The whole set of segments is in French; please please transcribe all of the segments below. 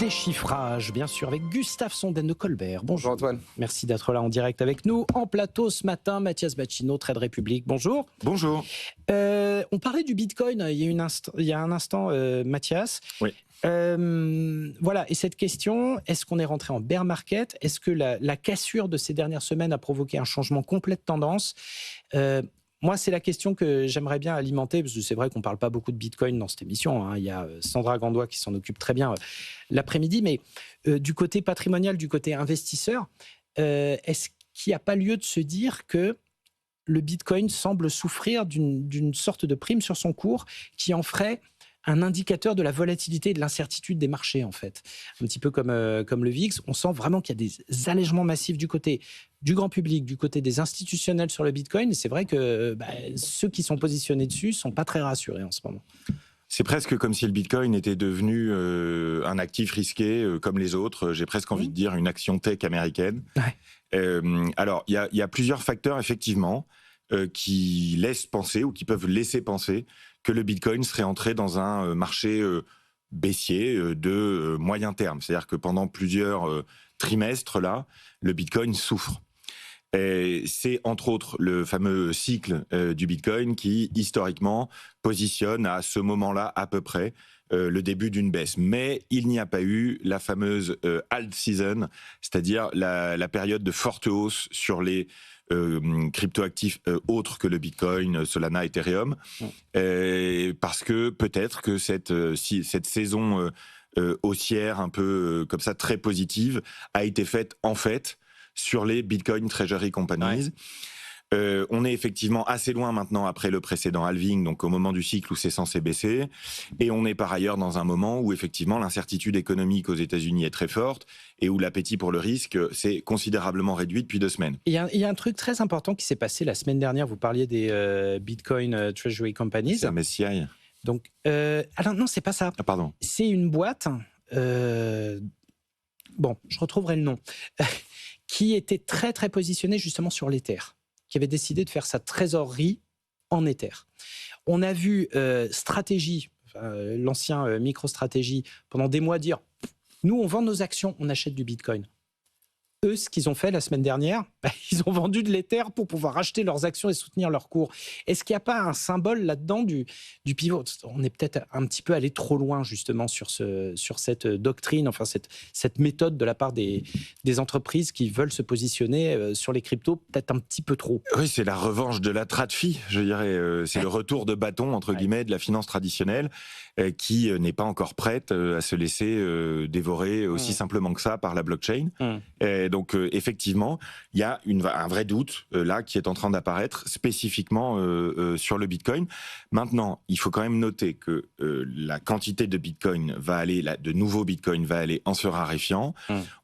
Déchiffrage, bien sûr, avec Gustave Sonden de Colbert. Bonjour Antoine. Merci d'être là en direct avec nous. En plateau ce matin, Mathias Bacchino, Trade Republic. Bonjour. Bonjour. On parlait du Bitcoin il y a un instant, Mathias. Oui. Voilà, et cette question, est-ce qu'on est rentré en bear market ? Est-ce que la cassure de ces dernières semaines a provoqué un changement complet de tendance ? Moi, c'est la question que j'aimerais bien alimenter, parce que c'est vrai qu'on ne parle pas beaucoup de Bitcoin dans cette émission, hein. Il y a Sandra Gandois qui s'en occupe très bien l'après-midi, mais du côté patrimonial, du côté investisseur, est-ce qu'il n'y a pas lieu de se dire que le Bitcoin semble souffrir d'une sorte de prime sur son cours qui en ferait un indicateur de la volatilité et de l'incertitude des marchés, en fait. Un petit peu comme le VIX, on sent vraiment qu'il y a des allègements massifs du côté du grand public, du côté des institutionnels sur le Bitcoin. Et c'est vrai que ceux qui sont positionnés dessus ne sont pas très rassurés en ce moment. C'est presque comme si le Bitcoin était devenu un actif risqué comme les autres. J'ai presque envie de dire une action tech américaine. Ouais. Alors, il y a plusieurs facteurs, effectivement, qui laissent penser ou qui peuvent laisser penser que le Bitcoin serait entré dans un marché baissier de moyen terme. C'est-à-dire que pendant plusieurs trimestres, là, le Bitcoin souffre. Et c'est entre autres le fameux cycle du Bitcoin qui, historiquement, positionne à ce moment-là à peu près le début d'une baisse. Mais il n'y a pas eu la fameuse alt season, c'est-à-dire la période de forte hausse sur les cryptoactifs autres que le Bitcoin, Solana, Ethereum, parce que peut-être que cette saison haussière un peu comme ça très positive a été faite en fait sur les Bitcoin Treasury Companies. Ouais. On est effectivement assez loin maintenant après le précédent halving, donc au moment du cycle où c'est censé baisser, et on est par ailleurs dans un moment où effectivement l'incertitude économique aux États-Unis est très forte et où l'appétit pour le risque s'est considérablement réduit depuis 2 semaines. Il y a un truc très important qui s'est passé la semaine dernière, vous parliez des Bitcoin Treasury Companies. C'est MSCI. Donc, alors non, c'est pas ça. Ah, pardon. C'est une boîte, bon, je retrouverai le nom, qui était très très positionnée justement sur l'Ether, qui avait décidé de faire sa trésorerie en Ether. On a vu Stratégie, l'ancien MicroStrategy, pendant des mois dire « Nous, on vend nos actions, on achète du Bitcoin ». Eux, ce qu'ils ont fait la semaine dernière, ils ont vendu de l'Ether pour pouvoir acheter leurs actions et soutenir leur cours. Est-ce qu'il n'y a pas un symbole là-dedans du pivot ? On est peut-être un petit peu allé trop loin justement sur cette doctrine, enfin cette méthode de la part des entreprises qui veulent se positionner sur les cryptos, peut-être un petit peu trop. Oui, c'est la revanche de la TradFi, je dirais. C'est le retour de bâton, entre guillemets, de la finance traditionnelle qui n'est pas encore prête à se laisser dévorer aussi simplement que ça par la blockchain. Donc effectivement, il y a un vrai doute là qui est en train d'apparaître spécifiquement sur le Bitcoin. Maintenant, il faut quand même noter que la quantité de Bitcoin de nouveaux Bitcoin va aller en se raréfiant.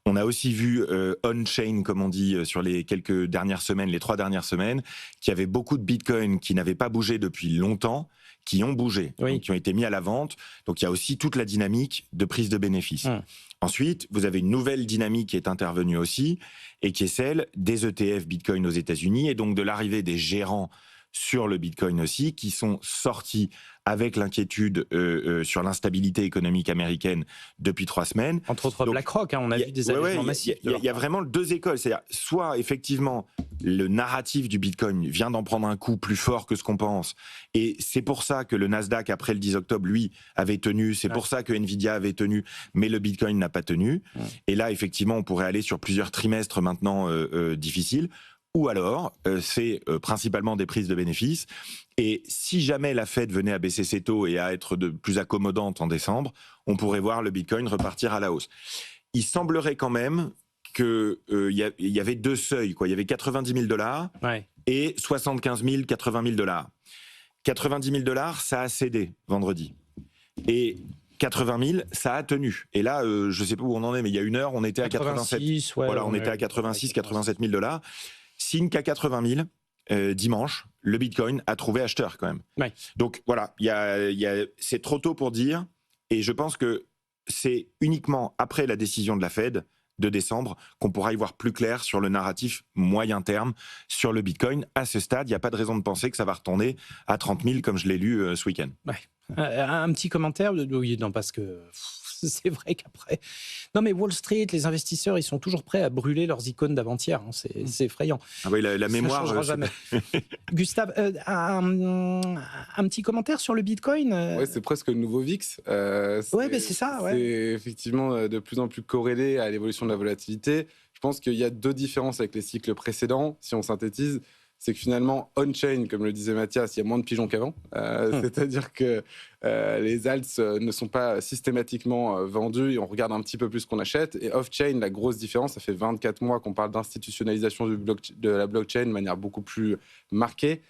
On a aussi vu on-chain, comme on dit, sur les quelques dernières semaines, les 3 dernières semaines, qu'il y avait beaucoup de Bitcoin qui n'avaient pas bougé depuis longtemps, qui ont bougé, donc qui ont été mis à la vente. Donc il y a aussi toute la dynamique de prise de bénéfices. Ensuite, vous avez une nouvelle dynamique qui est intervenue aussi, et qui est celle des ETF Bitcoin aux États-Unis, et donc de l'arrivée des gérants sur le Bitcoin aussi, qui sont sortis avec l'inquiétude sur l'instabilité économique américaine depuis 3 semaines. Entre autres BlackRock, on a vu des allègements massifs. Il y a vraiment 2 écoles, c'est-à-dire soit effectivement le narratif du Bitcoin vient d'en prendre un coup plus fort que ce qu'on pense, et c'est pour ça que le Nasdaq après le 10 octobre, lui, avait tenu, c'est pour ça que Nvidia avait tenu, mais le Bitcoin n'a pas tenu. Et là, effectivement, on pourrait aller sur plusieurs trimestres maintenant difficiles. Ou alors, c'est principalement des prises de bénéfices. Et si jamais la Fed venait à baisser ses taux et à être plus accommodante en décembre, on pourrait voir le Bitcoin repartir à la hausse. Il semblerait quand même qu'il y avait 2 seuils, quoi. Il y avait 90 000 $ et 75 000, 80 000 $. 90 000 $, ça a cédé vendredi. Et 80 000, ça a tenu. Et là, je ne sais pas où on en est, mais il y a 1 heure, on était à 87. Voilà, on était à 86, 87 000 $. Signe qu'à 80 000, dimanche, le Bitcoin a trouvé acheteur quand même. Donc voilà, c'est trop tôt pour dire, et je pense que c'est uniquement après la décision de la Fed de décembre qu'on pourra y voir plus clair sur le narratif moyen terme sur le Bitcoin. À ce stade, il n'y a pas de raison de penser que ça va retourner à 30 000 comme je l'ai lu ce week-end. Un petit commentaire, oui, non, parce que c'est vrai qu'après... Non, mais Wall Street, les investisseurs, ils sont toujours prêts à brûler leurs icônes d'avant-hier. Hein. C'est effrayant. Ah oui, la mémoire... Ça ne changera jamais. Gustave, un petit commentaire sur le Bitcoin Oui, c'est presque le nouveau VIX. Oui, c'est ça. Ouais. C'est effectivement de plus en plus corrélé à l'évolution de la volatilité. Je pense qu'il y a deux différences avec les cycles précédents, si on synthétise. C'est que finalement, on-chain, comme le disait Mathias, il y a moins de pigeons qu'avant. C'est-à-dire que les alts ne sont pas systématiquement vendus et on regarde un petit peu plus ce qu'on achète. Et off-chain, la grosse différence, ça fait 24 mois qu'on parle d'institutionnalisation de la blockchain de manière beaucoup plus marquée,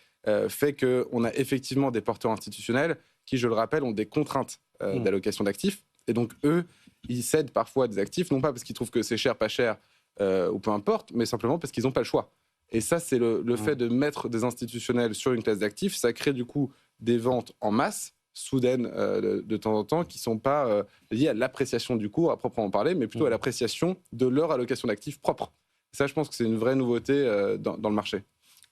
fait qu'on a effectivement des porteurs institutionnels qui, je le rappelle, ont des contraintes d'allocation d'actifs. Et donc, eux, ils cèdent parfois des actifs, non pas parce qu'ils trouvent que c'est cher, pas cher, ou peu importe, mais simplement parce qu'ils n'ont pas le choix. Et ça, c'est le fait de mettre des institutionnels sur une classe d'actifs. Ça crée du coup des ventes en masse, soudaines de temps en temps, qui ne sont pas liées à l'appréciation du cours, à proprement parler, mais plutôt à l'appréciation de leur allocation d'actifs propre. Ça, je pense que c'est une vraie nouveauté dans le marché.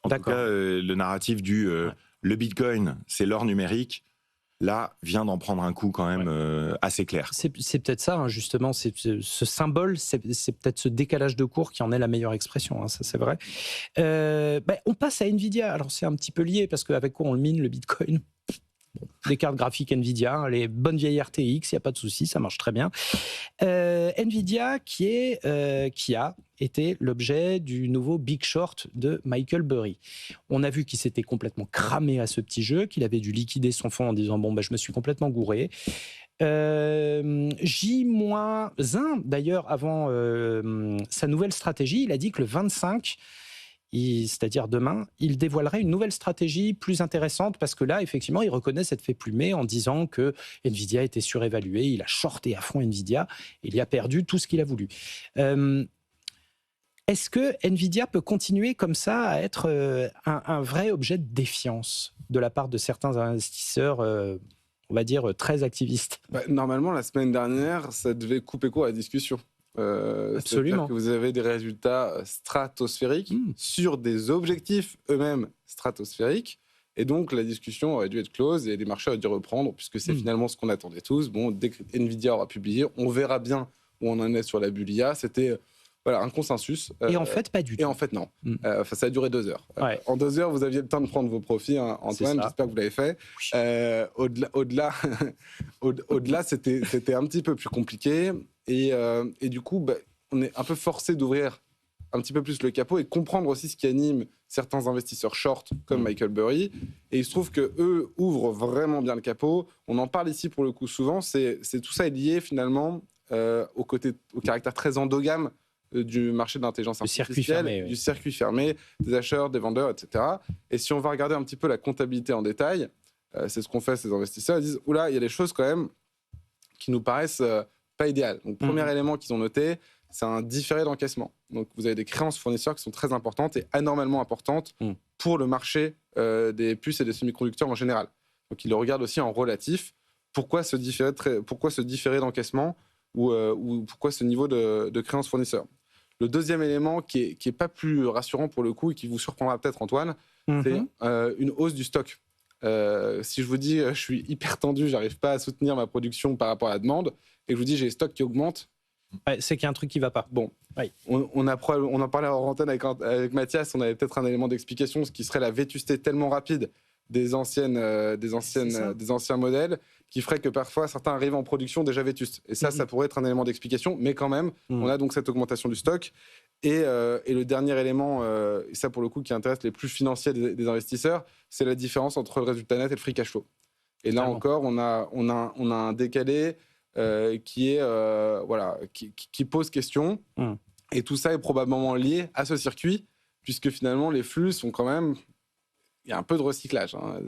En tout cas, le narratif du le Bitcoin, c'est l'or numérique, là, vient d'en prendre un coup quand même assez clair. C'est peut-être ça, hein, justement, ce symbole, c'est peut-être ce décalage de cours qui en est la meilleure expression, hein, ça c'est vrai. On passe à Nvidia, alors c'est un petit peu lié, parce qu'avec quoi on le mine, le Bitcoin? Des cartes graphiques Nvidia, hein, les bonnes vieilles RTX, il n'y a pas de souci, ça marche très bien. Nvidia qui a été l'objet du nouveau Big Short de Michael Burry. On a vu qu'il s'était complètement cramé à ce petit jeu, qu'il avait dû liquider son fonds en disant « bon, je me suis complètement gouré ». J-1 d'ailleurs avant sa nouvelle stratégie, il a dit que le 25... c'est-à-dire demain, il dévoilerait une nouvelle stratégie plus intéressante parce que là, effectivement, il reconnaît cette fait plumée en disant que Nvidia était surévalué, il a shorté à fond Nvidia et il y a perdu tout ce qu'il a voulu. Est-ce que Nvidia peut continuer comme ça à être un vrai objet de défiance de la part de certains investisseurs on va dire très activistes? Normalement, la semaine dernière, ça devait couper court à la discussion. Absolument. Que vous avez des résultats stratosphériques sur des objectifs eux-mêmes stratosphériques. Et donc, la discussion aurait dû être close et les marchés auraient dû reprendre puisque c'est finalement ce qu'on attendait tous. Bon, dès que Nvidia aura publié, on verra bien où on en est sur la bulle IA. C'était un consensus. Et en fait, pas du tout. Et en fait, non. Ça a duré 2 heures. Ouais. En 2 heures, vous aviez le temps de prendre vos profits, hein, Antoine. J'espère que vous l'avez fait. Au-delà, c'était un petit peu plus compliqué. Et du coup, on est un peu forcé d'ouvrir un petit peu plus le capot et comprendre aussi ce qui anime certains investisseurs short comme Michael Burry. Et il se trouve qu'eux ouvrent vraiment bien le capot. On en parle ici pour le coup souvent. Tout ça est lié finalement au caractère très endogame du marché de l'intelligence artificielle, du circuit fermé, des acheteurs, des vendeurs, etc. Et si on va regarder un petit peu la comptabilité en détail, c'est ce qu'ont fait ces investisseurs. Ils disent « Oula, il y a des choses quand même qui nous paraissent pas idéales ». Donc, premier élément qu'ils ont noté, c'est un différé d'encaissement. Donc, vous avez des créances fournisseurs qui sont très importantes et anormalement importantes pour le marché des puces et des semi-conducteurs en général. Donc, ils le regardent aussi en relatif. Pourquoi ce différé d'encaissement ou pourquoi ce niveau de créances fournisseurs? Le deuxième élément qui est pas plus rassurant pour le coup et qui vous surprendra peut-être, Antoine, c'est une hausse du stock. Si je vous dis je suis hyper tendu, j'arrive pas à soutenir ma production par rapport à la demande, et que je vous dis j'ai les stocks qui augmentent, c'est qu'il y a un truc qui va pas. Bon, on en parlait en antenne avec Mathias, on avait peut-être un élément d'explication, ce qui serait la vétusté tellement rapide des anciens modèles qui ferait que parfois certains arrivent en production déjà vétustes. Et ça pourrait être un élément d'explication, mais quand même, on a donc cette augmentation du stock. Et le dernier élément, et ça pour le coup qui intéresse les plus financiers des investisseurs, c'est la différence entre le résultat net et le free cash flow. Et là encore, on a un décalé qui pose question. Et tout ça est probablement lié à ce circuit, puisque finalement les flux sont quand même... Il y a un peu de recyclage, hein,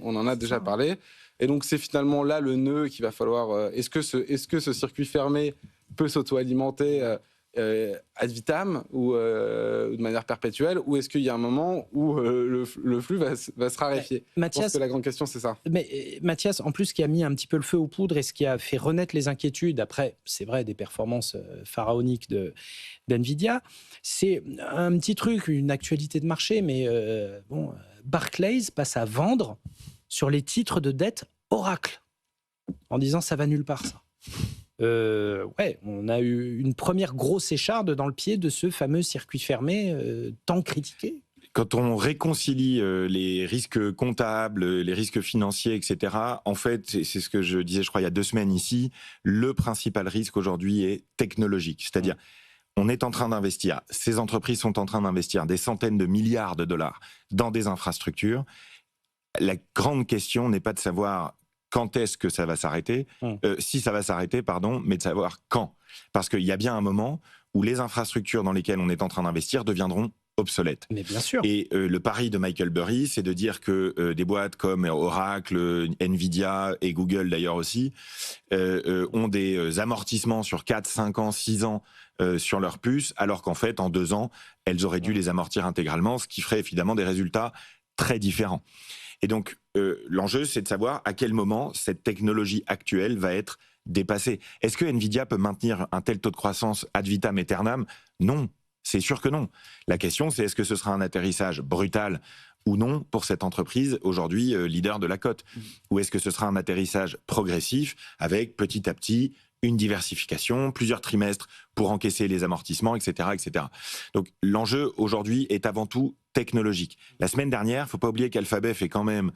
on en a déjà parlé. Et donc, c'est finalement là le nœud qu'il va falloir... Est-ce que ce circuit fermé peut s'auto-alimenter ad vitam ou de manière perpétuelle, ou est-ce qu'il y a un moment où le flux va se raréfier? Mathias, je pense que la grande question, c'est ça. Mais Mathias, en plus, qui a mis un petit peu le feu aux poudres et ce qui a fait renaître les inquiétudes, après, c'est vrai, des performances pharaoniques d'NVIDIA, c'est un petit truc, une actualité de marché, mais Barclays passe à vendre sur les titres de dette Oracle, en disant ça va nulle part, ça. on a eu une première grosse écharde dans le pied de ce fameux circuit fermé tant critiqué. Quand on réconcilie les risques comptables, les risques financiers, etc., en fait, c'est ce que je disais, je crois, il y a 2 semaines ici, le principal risque aujourd'hui est technologique. C'est-à-dire, on est en train d'investir, ces entreprises sont en train d'investir des centaines de milliards de dollars dans des infrastructures. La grande question n'est pas de savoir quand est-ce que ça va s'arrêter, si ça va s'arrêter, pardon, mais de savoir quand. Parce qu'il y a bien un moment où les infrastructures dans lesquelles on est en train d'investir deviendront obsolètes. Mais bien sûr. Et le pari de Michael Burry, c'est de dire que des boîtes comme Oracle, Nvidia et Google d'ailleurs aussi, ont des amortissements sur 4, 5 ans, 6 ans sur leurs puces, alors qu'en fait, en 2 ans, elles auraient dû les amortir intégralement, ce qui ferait évidemment des résultats très différents. Et donc, l'enjeu, c'est de savoir à quel moment cette technologie actuelle va être dépassée. Est-ce que Nvidia peut maintenir un tel taux de croissance ad vitam aeternam ? Non. C'est sûr que non. La question, c'est est-ce que ce sera un atterrissage brutal ou non pour cette entreprise, aujourd'hui leader de la cote ? Ou est-ce que ce sera un atterrissage progressif avec petit à petit une diversification, plusieurs trimestres pour encaisser les amortissements, etc., etc. Donc l'enjeu aujourd'hui est avant tout technologique. La semaine dernière, il ne faut pas oublier qu'Alphabet fait quand même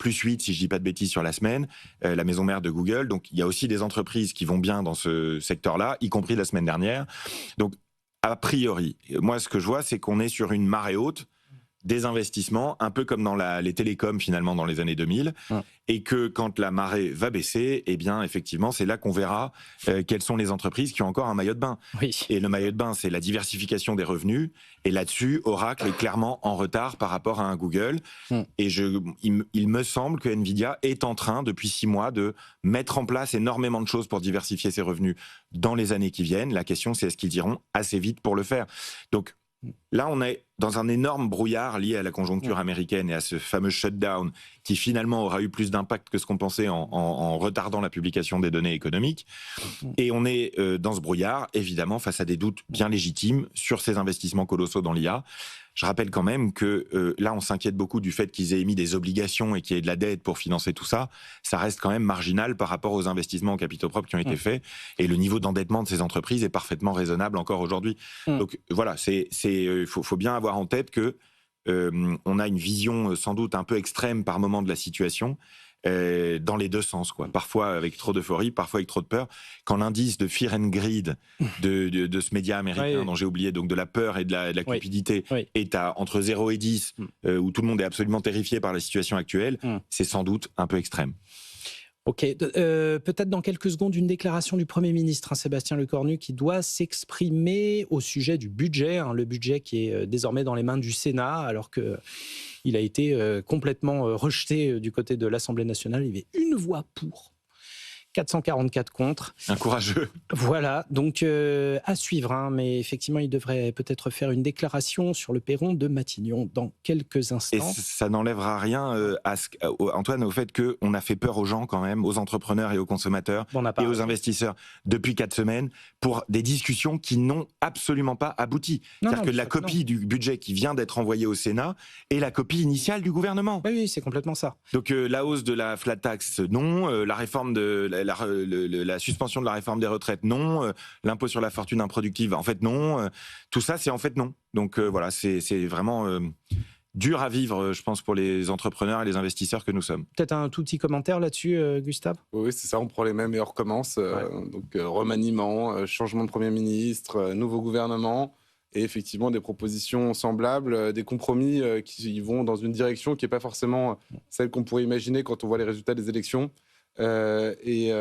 plus 8, si je ne dis pas de bêtises, sur la semaine, la maison mère de Google. Donc il y a aussi des entreprises qui vont bien dans ce secteur-là, y compris la semaine dernière. Donc a priori, moi, ce que je vois, c'est qu'on est sur une marée haute des investissements, un peu comme dans les télécoms, finalement, dans les années 2000, et que quand la marée va baisser, eh bien, effectivement, c'est là qu'on verra quelles sont les entreprises qui ont encore un maillot de bain. Oui. Et le maillot de bain, c'est la diversification des revenus, et là-dessus, Oracle est clairement en retard par rapport à un Google, et il me semble que Nvidia est en train, depuis 6 mois, de mettre en place énormément de choses pour diversifier ses revenus dans les années qui viennent. La question, c'est est-ce qu'ils iront assez vite pour le faire ? Donc, là, on est dans un énorme brouillard lié à la conjoncture américaine et à ce fameux shutdown qui finalement aura eu plus d'impact que ce qu'on pensait en retardant la publication des données économiques. Et on est dans ce brouillard, évidemment, face à des doutes bien légitimes sur ces investissements colossaux dans l'IA. Je rappelle quand même que là, on s'inquiète beaucoup du fait qu'ils aient émis des obligations et qu'il y ait de la dette pour financer tout ça. Ça reste quand même marginal par rapport aux investissements en capitaux propres qui ont été faits. Et le niveau d'endettement de ces entreprises est parfaitement raisonnable encore aujourd'hui. Donc voilà, faut bien avoir en tête que on a une vision sans doute un peu extrême par moment de la situation. Dans les 2 sens, quoi. Parfois avec trop d'euphorie, parfois avec trop de peur. Quand l'indice de Fear and Greed de ce média américain dont j'ai oublié, donc de la peur et de la cupidité, est à entre 0 et 10, où tout le monde est absolument terrifié par la situation actuelle, c'est sans doute un peu extrême. Ok, peut-être dans quelques secondes une déclaration du Premier ministre, Sébastien Lecornu, qui doit s'exprimer au sujet du budget, le budget qui est désormais dans les mains du Sénat, alors qu'il a été complètement rejeté du côté de l'Assemblée nationale. Il y avait une voix pour, 444 contre. Un courageux. Voilà, donc à suivre, mais effectivement, il devrait peut-être faire une déclaration sur le perron de Matignon dans quelques instants. Et ça n'enlèvera rien, Antoine, au fait qu'on a fait peur aux gens quand même, aux entrepreneurs et aux consommateurs et aux investisseurs depuis 4 semaines pour des discussions qui n'ont absolument pas abouti. C'est-à-dire que la copie du budget qui vient d'être envoyée au Sénat est la copie initiale du gouvernement. Oui, c'est complètement ça. Donc la hausse de la flat tax, non. La réforme de la suspension de la réforme des retraites, non. L'impôt sur la fortune improductive, en fait, non. Tout ça, c'est en fait non. Donc voilà, c'est vraiment dur à vivre, je pense, pour les entrepreneurs et les investisseurs que nous sommes. Peut-être un tout petit commentaire là-dessus, Gustave ? Oui, c'est ça, on prend les mêmes et on recommence. Donc remaniement, changement de Premier ministre, nouveau gouvernement, et effectivement des propositions semblables, des compromis qui vont dans une direction qui n'est pas forcément celle qu'on pourrait imaginer quand on voit les résultats des élections. Et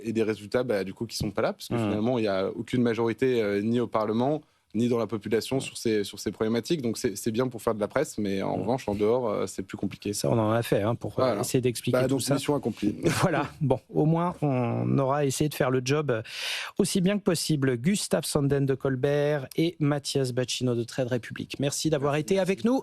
des résultats du coup qui sont pas là parce que finalement il n'y a aucune majorité ni au Parlement ni dans la population sur ces problématiques, donc c'est bien pour faire de la presse, mais en revanche en dehors c'est plus compliqué. Ça on en a fait pour essayer d'expliquer tout ça. Mission accomplie. Voilà, bon, au moins on aura essayé de faire le job aussi bien que possible. Gustave Sanden de Colbert et Mathias Bacchino de Trade Republic, merci d'avoir été avec nous.